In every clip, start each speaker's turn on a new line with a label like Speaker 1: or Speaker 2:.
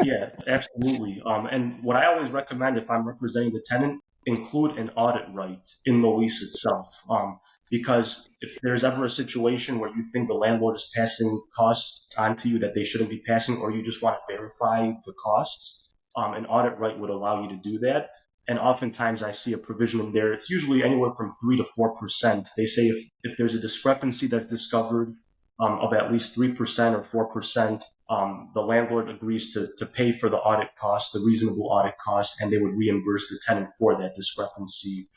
Speaker 1: Yeah, absolutely. And what I always recommend if I'm representing the tenant, include an audit right in the lease itself. Because if there's ever a situation where you think the landlord is passing costs onto you that they shouldn't be passing, or you just want to verify the costs, an audit right would allow you to do that. And oftentimes I see a provision in there. It's usually anywhere from 3 to 4%. They say if there's a discrepancy that's discovered of at least 3% or 4%, the landlord agrees to pay for the audit cost, the reasonable audit cost, and they would reimburse the tenant for that discrepancy.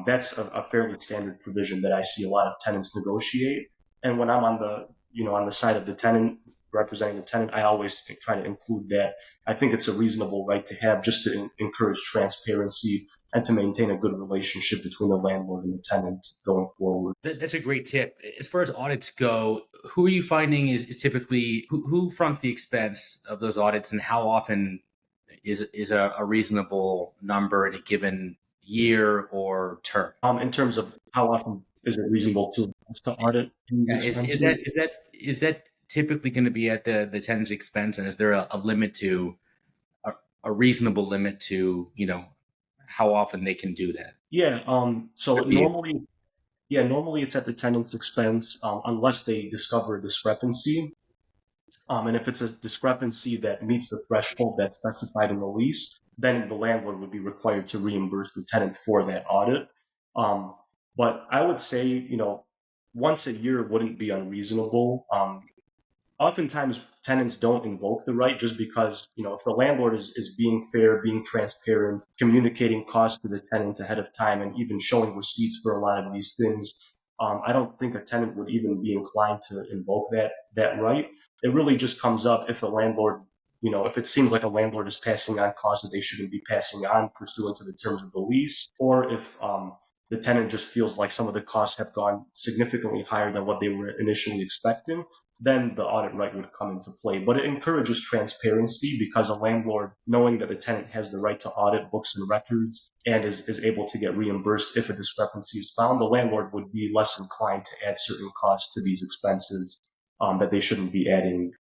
Speaker 1: That's a fairly standard provision that I see a lot of tenants negotiate. And when I'm on the side of the tenant, representing the tenant, I always try to include that. I think it's a reasonable right to have just to encourage transparency and to maintain a good relationship between the landlord and the tenant going forward.
Speaker 2: That's a great tip. As far as audits go, who are you finding is typically who fronts the expense of those audits, and how often is a reasonable number in a given year or term?
Speaker 1: In terms of how often is it reasonable to audit these
Speaker 2: Yeah,
Speaker 1: expenses?
Speaker 2: is that typically going to be at the tenant's expense, and is there a limit to a reasonable limit to how often they can do that?
Speaker 1: Yeah. So
Speaker 2: Could be.
Speaker 1: normally it's at the tenant's expense, unless they discover a discrepancy. And if it's a discrepancy that meets the threshold that's specified in the lease, then the landlord would be required to reimburse the tenant for that audit. Um, but I would say, once a year wouldn't be unreasonable. Oftentimes tenants don't invoke the right just because, if the landlord is being fair, being transparent, communicating costs to the tenant ahead of time, and even showing receipts for a lot of these things, I don't think a tenant would even be inclined to invoke that right. It really just comes up if a landlord, if it seems like a landlord is passing on costs that they shouldn't be passing on pursuant to the terms of the lease, or if the tenant just feels like some of the costs have gone significantly higher than what they were initially expecting, then the audit right would come into play. But it encourages transparency because a landlord, knowing that the tenant has the right to audit books and records and is able to get reimbursed if a discrepancy is found, the landlord would be less inclined to add certain costs to these expenses that they shouldn't be adding,